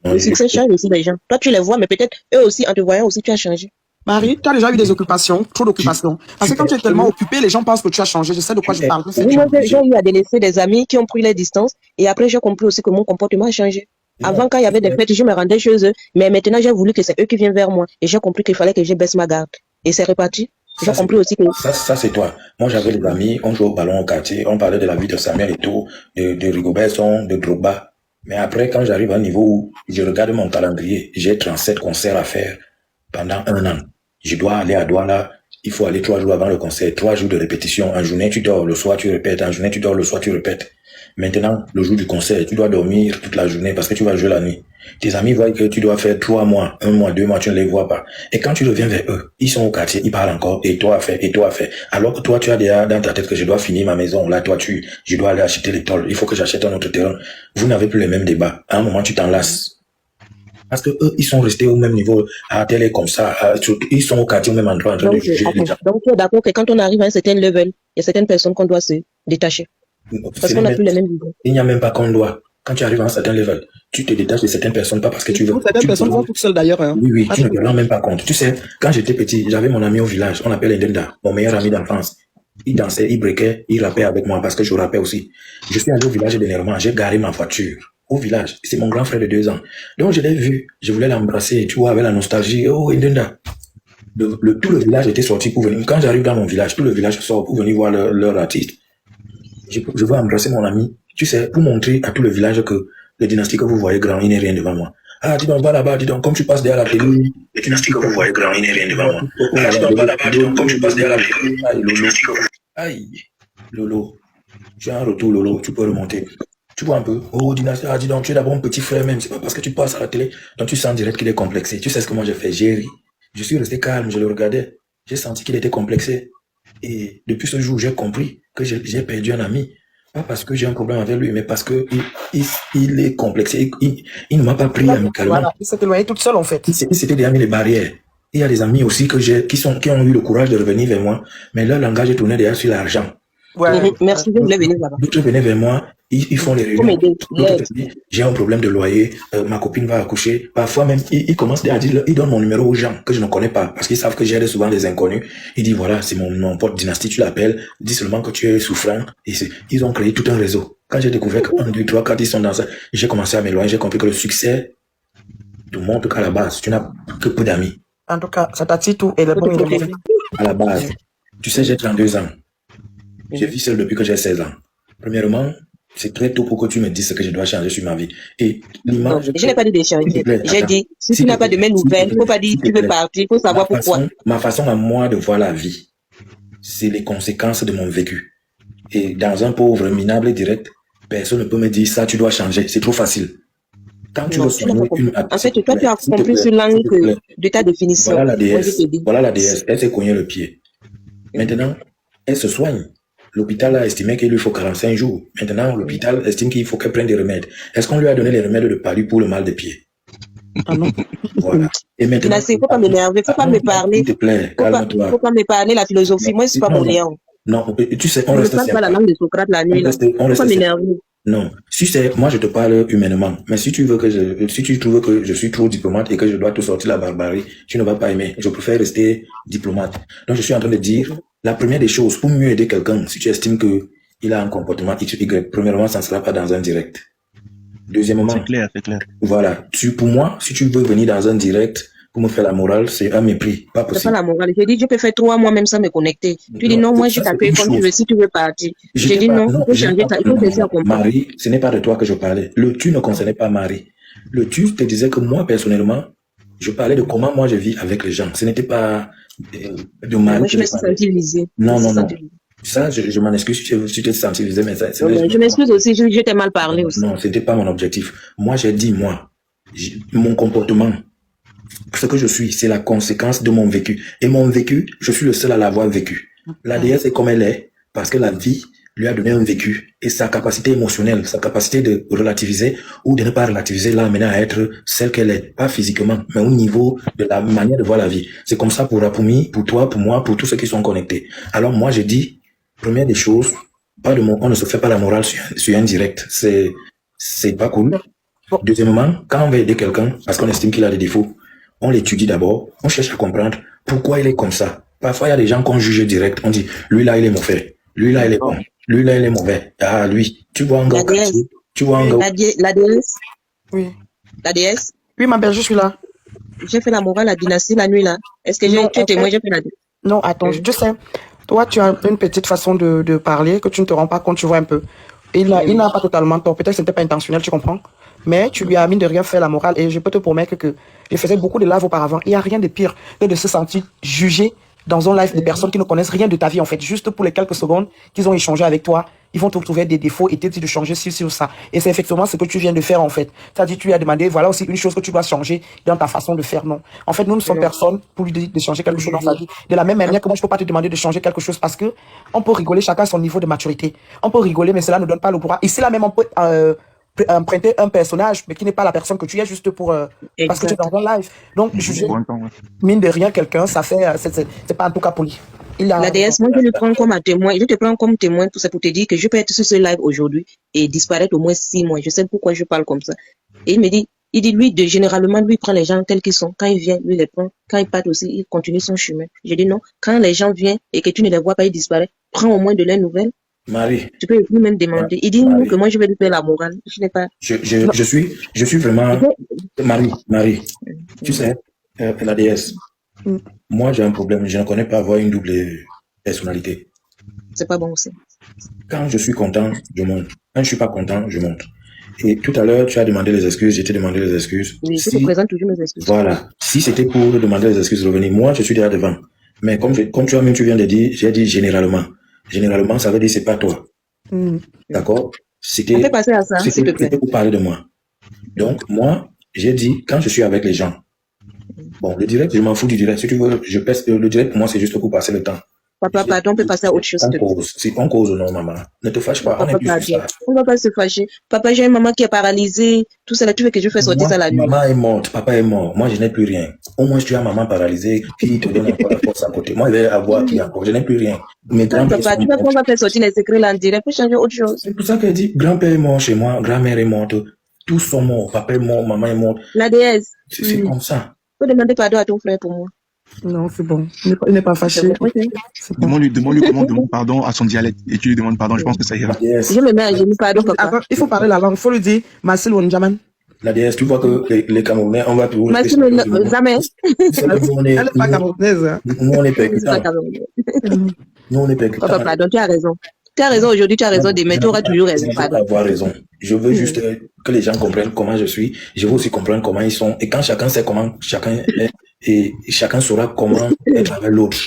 Le succès change aussi les gens. Toi, tu les vois, mais peut-être eux aussi, en te voyant aussi, tu as changé. Marie, tu as déjà eu des occupations, trop d'occupations. Parce que quand tu es tellement occupé, les gens pensent que tu as changé. Je sais de quoi je parle. Oui, moi, j'ai eu à délaisser des amis qui ont pris les distances. Et après, j'ai compris aussi que mon comportement a changé. Avant, quand il y avait des fêtes, je me rendais chez eux. Mais maintenant, j'ai voulu que c'est eux qui viennent vers moi. Et j'ai compris qu'il fallait que je baisse ma garde. Et c'est reparti. J'ai compris aussi que... Ça, c'est toi. Moi, j'avais des amis, on jouait au ballon au quartier, on parlait de la vie de Samuel Eto'o, de Rigobert-Song, de Drogba. Mais après, quand j'arrive à un niveau où je regarde mon calendrier, j'ai 37 concerts à faire pendant 1 an. Je dois aller à Douala, il faut aller 3 jours avant le concert, 3 jours de répétition. En journée, tu dors, le soir, tu répètes. En journée, tu dors, le soir, tu répètes. Maintenant, le jour du concert, tu dois dormir toute la journée parce que tu vas jouer la nuit. Tes amis voient que tu dois faire 3 mois, 1 mois, 2 mois, tu ne les vois pas. Et quand tu reviens vers eux, ils sont au quartier, ils parlent encore, et toi fait. Alors que toi, tu as déjà dans ta tête que je dois finir ma maison. Là, toi, je dois aller acheter les tôles. Il faut que j'achète un autre terrain. Vous n'avez plus les mêmes débats. À un moment, tu t'en lasses. Parce que eux, ils sont restés au même niveau, à télé comme ça, ils sont au quartier au même endroit en train de juger les gens. Donc, tu es d'accord que quand on arrive à un certain level, il y a certaines personnes qu'on doit se détacher. Parce qu'on n'a plus les mêmes visions. Il n'y a même pas qu'on doit. Quand tu arrives à un certain level, tu te détaches de certaines personnes, pas parce que tu veux. Certaines personnes vont toutes seules d'ailleurs. Hein. Oui, tu ne te rends même pas compte. Tu sais, quand j'étais petit, j'avais mon ami au village, on l'appelle Ndenda, mon meilleur ami d'enfance. Il dansait, il breakait, il rappait avec moi parce que je rappais aussi. Je suis allé au village dernièrement, j'ai garé ma voiture. Au village, c'est mon grand frère de 2 ans. Donc je l'ai vu, je voulais l'embrasser, tu vois, avec la nostalgie. Oh, Ndenda. Tout le village était sorti pour venir. Quand j'arrive dans mon village, tout le village sort pour venir voir leur artiste. Je veux embrasser mon ami, tu sais, pour montrer à tout le village que le dynastie que vous voyez grand, il n'est rien devant moi. Ah, dis donc, va là-bas, dis donc, comme tu passes derrière la télé, le dynastie que vous voyez grand, il n'est rien devant moi. Ah, dis donc, va là-bas, dis donc, comme tu passes derrière la télé, le dynastie que vous... Aïe, Lolo, j'ai un retour, Lolo, tu peux remonter. Tu vois un peu, oh, dynastie, ah, dis donc, tu es d'abord un petit frère même, c'est pas parce que tu passes à la télé, donc tu sens direct qu'il est complexé. Tu sais ce que moi j'ai fait, j'ai ri. Je suis resté calme, je le regardais, j'ai senti qu'il était complexé. Et depuis ce jour, j'ai compris que j'ai perdu un ami. Pas parce que j'ai un problème avec lui, mais parce que il est complexé. Il ne m'a pas pris amicalement. Voilà, il s'est éloigné toute seule en fait. Il s'était déjà mis les barrières. Il y a des amis aussi qui ont eu le courage de revenir vers moi, mais leur langage est tourné derrière sur l'argent. Ouais. Merci de venir là-bas. D'autres venaient vers moi, ils font les réunions. J'ai un problème de loyer, ma copine va accoucher. Parfois même, ils commencent à dire, ils donnent mon numéro aux gens que je ne connais pas, parce qu'ils savent que j'aide souvent des inconnus. Ils disent, voilà, c'est mon pote dynastie, tu l'appelles, dis seulement que tu es souffrant. Et ils ont créé tout un réseau. Quand j'ai découvert que 1, 2, 3, 4, ils sont dans ça, j'ai commencé à m'éloigner, j'ai compris que le succès te montre qu'à la base, tu n'as que peu d'amis. En tout cas, ça t'attire tout et le bon est à la base. Tu sais, j'ai 32 ans. Je vis seul depuis que j'ai 16 ans. Premièrement, c'est très tôt pour que tu me dises ce que je dois changer sur ma vie. Et l'image... Je n'ai pas dit de changer. J'ai dit, si tu n'as pas de mes nouvelles, il ne faut pas dire que tu veux partir, il faut savoir pourquoi. Ma façon à moi de voir la vie, c'est les conséquences de mon vécu. Et dans un pauvre, minable et direct, personne ne peut me dire ça, tu dois changer. C'est trop facile. Quand tu veux soigner une... En fait, toi, tu as compris sur l'angle de ta définition. Voilà la déesse. Elle s'est cognée le pied. Maintenant, elle se soigne. L'hôpital a estimé qu'il lui faut 45 jours. Maintenant, l'hôpital estime qu'il faut qu'elle prenne des remèdes. Est-ce qu'on lui a donné les remèdes de palu pour le mal des pieds? Ah non. Voilà. Et maintenant... Il ne faut pas m'énerver, il ne faut pas me parler. S'il te plaît, calme-toi. Il ne faut pas me parler la philosophie. Moi, ce n'est pas mon lien. Non, tu sais, on ne reste parle pas la langue de Socrate la nuit. Il ne faut pas m'énerver. Non, si c'est, moi je te parle humainement, mais si tu trouves que je suis trop diplomate et que je dois te sortir la barbarie, tu ne vas pas aimer. Je préfère rester diplomate. Donc je suis en train de dire, la première des choses, pour mieux aider quelqu'un, si tu estimes que il a un comportement X, Y, premièrement, ça ne sera pas dans un direct. Deuxièmement, c'est clair. Voilà, pour moi, si tu veux venir dans un direct, pour me faire la morale, c'est un mépris, pas possible. C'est pas la morale. J'ai dit, je peux faire 3 mois même sans me connecter. Tu dis non, moi je t'accueille comme tu veux, si tu veux partir. J'ai dit non, il faut changer ça, il faut laisser à comprendre. Marie, ce n'est pas de toi que je parlais. Le tu ne concernait pas Marie. Le tu te disait que moi, personnellement, je parlais de comment moi je vis avec les gens. Ce n'était pas de Marie. Moi, je me suis sentie visée. Non. Ça, je m'en excuse si tu t'es senti visé, mais ça, Je m'excuse aussi, je t'ai mal parlé aussi. non, c'était pas mon objectif. Moi, j'ai dit, mon comportement, ce que je suis, c'est la conséquence de mon vécu. Et mon vécu, je suis le seul à l'avoir vécu. La déesse est comme elle est, parce que la vie lui a donné un vécu. Et sa capacité émotionnelle, sa capacité de relativiser ou de ne pas relativiser, l'a amenée à être celle qu'elle est. Pas physiquement, mais au niveau de la manière de voir la vie. C'est comme ça pour Rapumi, pour toi, pour moi, pour tous ceux qui sont connectés. Alors moi, je dis, première des choses, on ne se fait pas la morale sur un direct. C'est pas cool. Deuxièmement, quand on va aider quelqu'un, parce qu'on estime qu'il a des défauts, on l'étudie d'abord, on cherche à comprendre pourquoi il est comme ça. Parfois, il y a des gens qu'on juge direct. On dit, lui là, il est mauvais. Lui là, il est bon. Lui là, il est mauvais. Ah, lui. Tu vois un gars. Tu vois un gars. La déesse. Oui. La déesse. Oui, ma belle, je suis là. J'ai fait la morale à Dynastie la nuit là. Est-ce que tu es témoin, j'ai fait la déesse? Non, attends, je sais. Toi, tu as une petite façon de parler que tu ne te rends pas compte, tu vois un peu. Il n'a pas totalement tort. Peut-être que ce n'était pas intentionnel, tu comprends? Mais tu lui as mine de rien fait la morale et je peux te promettre que je faisais beaucoup de live auparavant. Il n'y a rien de pire que de se sentir jugé dans un live de personnes qui ne connaissent rien de ta vie en fait. Juste pour les quelques secondes qu'ils ont échangé avec toi, ils vont te trouver des défauts et te dire de changer ci ou ça. Et c'est effectivement ce que tu viens de faire en fait. C'est-à-dire tu lui as demandé, voilà aussi une chose que tu dois changer dans ta façon de faire. Non. En fait, nous ne sommes personne pour lui dire de changer quelque chose dans sa vie. De la même manière que moi, je ne peux pas te demander de changer quelque chose parce que on peut rigoler chacun à son niveau de maturité. On peut rigoler, mais cela ne donne pas le pouvoir. Ici, là même, on peut emprunter un personnage, mais qui n'est pas la personne que tu es juste pour parce que tu es dans un live. Donc, juger, mine de rien, quelqu'un, ça fait, c'est pas en tout cas poli. La déesse, moi, je le prends comme un témoin. Je te prends comme témoin, tout ça pour te dire que je peux être sur ce live aujourd'hui et disparaître au moins 6 mois. Je sais pourquoi je parle comme ça. Et il me dit, lui, généralement, lui, il prend les gens tels qu'ils sont. Quand il vient, lui, il les prend. Quand il part aussi, il continue son chemin. Je dis non. Quand les gens viennent et que tu ne les vois pas, ils disparaissent. Prends au moins de leurs nouvelles. Marie. Tu peux lui-même demander. Il dit non, que moi, je vais lui faire la morale. Je n'ai pas. Je suis vraiment. Marie. Tu sais, la déesse. Moi, j'ai un problème. Je ne connais pas avoir une double personnalité. C'est pas bon aussi. Quand je suis content, je monte. Quand je suis pas content, je monte. Et tout à l'heure, tu as demandé les excuses, j'ai demandé les excuses. Oui, je te présente toujours mes excuses. Voilà. Si c'était pour demander les excuses, revenir, moi, je suis derrière devant. Mais comme tu viens de dire, j'ai dit généralement. Généralement, ça veut dire c'est pas toi. D'accord? On peut passer à ça, s'il te plaît. C'était pour parler de moi. Donc, moi, j'ai dit, quand je suis avec les gens, bon, le direct, je m'en fous du direct. Si tu veux, le direct, pour moi, c'est juste pour passer le temps. Papa, pardon, on peut passer à autre chose. On cause non, maman. Ne te fâche pas. Papa, on ne va pas se fâcher. Papa, j'ai une maman qui est paralysée. Tout ça, là, tu veux que je fasse sortir ça la nuit? Maman est morte, papa est mort. Moi, je n'ai plus rien. Au moins, tu as maman paralysée qui te donne encore la force à côté. Moi, je vais avoir qui encore. Je n'ai plus rien. Mes papa, tu veux qu'on va faire sortir les secrets là en direct pour changer autre chose? C'est pour ça qu'elle dit, grand-père est mort chez moi, grand-mère est morte. Tous sont morts. Papa est mort, maman est morte. La déesse. C'est comme ça. Faut demander pardon à ton frère pour moi. Non, c'est bon. Il n'est pas fâché. Demande-lui comment on demande pardon à son dialecte et tu lui demandes pardon. Je pense que ça ira. Je me mets à genoux, pardon, papa. Il faut parler la langue. Il faut lui dire Marcel Wonjaman. La déesse, tu vois que les Camerounais, on va toujours. Marcel jamais. Elle n'est pas camerounaise. Nous, on est percutants. Nous, on est percutants. Papa, pardon, tu as raison. Tu as raison aujourd'hui, tu as raison demain, tu auras toujours raison. Pardon. Avoir raison. Je veux juste que les gens comprennent comment je suis. Je veux aussi comprendre comment ils sont. Et quand chacun sait comment chacun est, et chacun saura comment être avec l'autre.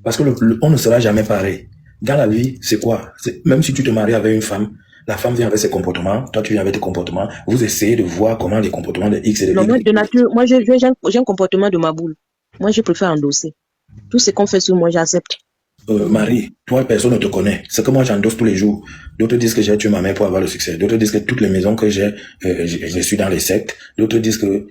Parce que on ne sera jamais pareil. Dans la vie, c'est quoi? Même si tu te maries avec une femme, la femme vient avec ses comportements, toi tu viens avec tes comportements. Vous essayez de voir comment les comportements de X et de Y. Non, moi, de nature, moi, j'ai un comportement de ma boule. Moi, je préfère endosser. Tout ce qu'on fait sur moi, j'accepte. Marie, toi, personne ne te connaît. C'est que moi, j'endosse tous les jours. D'autres disent que j'ai tué ma mère pour avoir le succès. D'autres disent que toutes les maisons que j'ai, je suis dans les sectes. D'autres disent que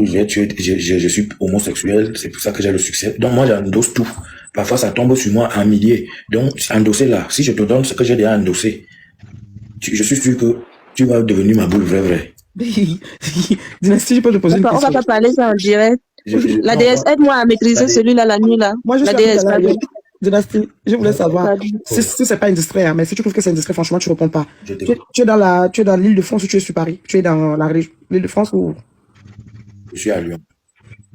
j'ai tué, je suis homosexuel. C'est pour ça que j'ai le succès. Donc, moi, j'endosse tout. Parfois, ça tombe sur moi en milliers. Donc, endosser là, si je te donne ce que j'ai déjà endossé, je suis sûr que tu vas devenir ma boule vraie. Dynastie, je peux te poser une question. On va pas parler ça en direct. La déesse, aide-moi à maîtriser celui-là la nuit là. Moi, la déesse, Dynastie, je voulais savoir, si c'est pas indiscret, hein, mais si tu trouves que c'est indiscret, franchement, tu réponds pas. Tu es dans l'île de France ou tu es sur Paris? Tu es dans l'île de France ou? Je suis à Lyon.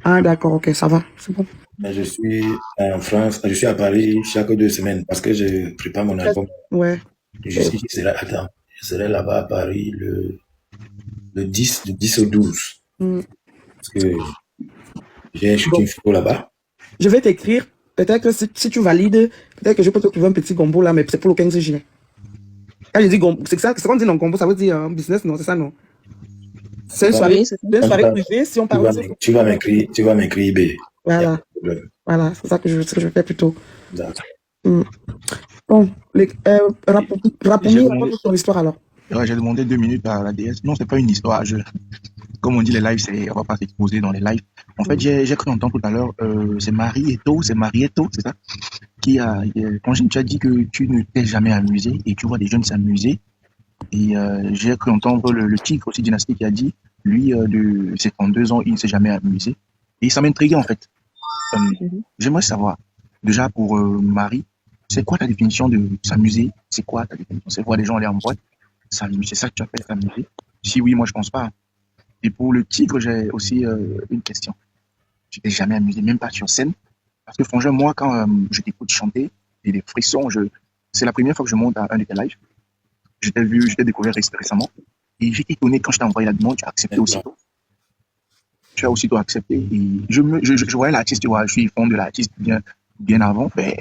Ah, d'accord, ok, ça va, c'est bon. Mais je suis en France, je suis à Paris chaque 2 semaines parce que je prépare mon album. Ouais. Je serai là-bas à Paris le 10 au 12. Parce que j'ai un shooting photo là-bas. Je vais t'écrire peut-être que si tu valides, peut-être que je peux te trouver un petit gombo là, mais c'est pour le 15 juillet. Quand je dis gombo, c'est ça, c'est quand on dit non gombo, ça veut dire business, non, c'est ça, non? C'est une soirée, privée, si on parle tu vas m'écrire B. Voilà. Voilà, c'est ça que je fais plutôt. D'accord. Bon, raconte ton histoire alors. Ouais, j'ai demandé 2 minutes à la DS. Non, c'est pas une histoire. Comme on dit, les lives, on va pas s'exposer dans les lives. En fait, j'ai cru entendre tout à l'heure, c'est Marietto, c'est ça? Quand tu as dit que tu ne t'es jamais amusé et tu vois des jeunes s'amuser. Et j'ai cru entendre le tigre aussi dynastique qui a dit, lui, de ses 32 ans, il ne s'est jamais amusé. Et ça m'intriguait en fait. J'aimerais savoir, déjà pour Marie, c'est quoi ta définition de s'amuser? C'est quoi ta définition? C'est voir des gens aller en boîte? C'est ça que tu appelles s'amuser? Si oui, moi je pense pas. Et pour le tigre, j'ai aussi une question. Tu t'es jamais amusé, même pas sur scène? Parce que franchement, moi, quand je t'écoute chanter, et des frissons, c'est la première fois que je monte à un de tes lives. Je t'ai découvert récemment. Et j'étais étonné quand je t'ai envoyé la demande, tu as accepté aussitôt. Tu as aussitôt accepté. Et je voyais l'artiste, tu vois, je suis fan de l'artiste bien avant. Mais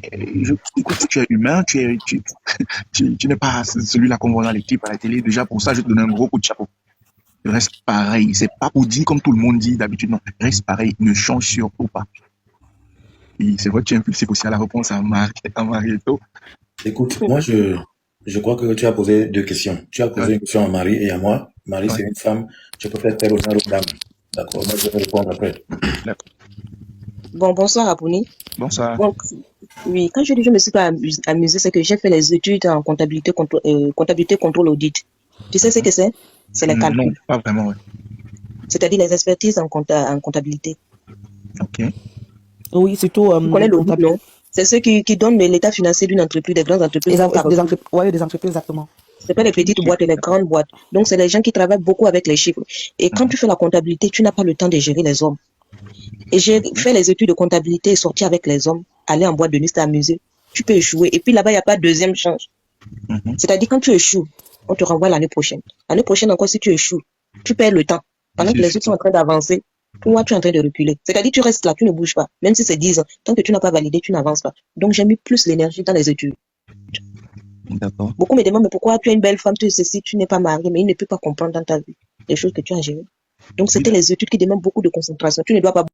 écoute, tu es humain, tu n'es pas celui-là qu'on voit dans les clips à la télé. Déjà, pour ça, je te donne un gros coup de chapeau. Reste pareil. C'est pas pour dire comme tout le monde dit d'habitude, non. Reste pareil. Ne change surtout pas. Et c'est vrai que tu es impulsif aussi à la réponse à Marietto. Écoute, moi, je crois que tu as posé 2 questions. Tu as posé une question à Marie et à moi. Marie, c'est une femme. Je préfère faire honneur aux dames. D'accord, moi je vais répondre après. Bon, bonsoir Apuni. Bonsoir. Bon, oui, quand je dis je me suis pas amusée, c'est que j'ai fait les études en comptabilité, contrôle audit. Tu sais ce que c'est? C'est les calculs. Non, pas vraiment, ouais. C'est-à-dire les expertises en comptabilité. Ok. Oui, surtout. Tu connais l'audit, non? C'est ceux qui donnent l'état financier d'une entreprise, des grandes entreprises. Des entreprises, exactement. C'est pas les petites boîtes et les grandes boîtes. Donc, c'est les gens qui travaillent beaucoup avec les chiffres. Et quand tu fais la comptabilité, tu n'as pas le temps de gérer les hommes. Et j'ai fait les études de comptabilité et sorti avec les hommes, aller en boîte de nuit, t'amuser. Tu peux échouer. Et puis là-bas, il n'y a pas de deuxième chance. C'est-à-dire, quand tu échoues, on te renvoie l'année prochaine. L'année prochaine encore, si tu échoues, tu perds le temps. Pendant que les autres sont en train d'avancer, toi, tu es en train de reculer. C'est-à-dire, tu restes là, tu ne bouges pas. Même si c'est 10 ans, tant que tu n'as pas validé, tu n'avances pas. Donc, j'ai mis plus l'énergie dans les études. D'accord. Beaucoup me demandent, mais pourquoi tu es une belle femme, tu sais, si tu n'es pas mariée, mais il ne peut pas comprendre dans ta vie les choses que tu as gérées. Donc, c'était les études qui demandent beaucoup de concentration. Tu ne dois pas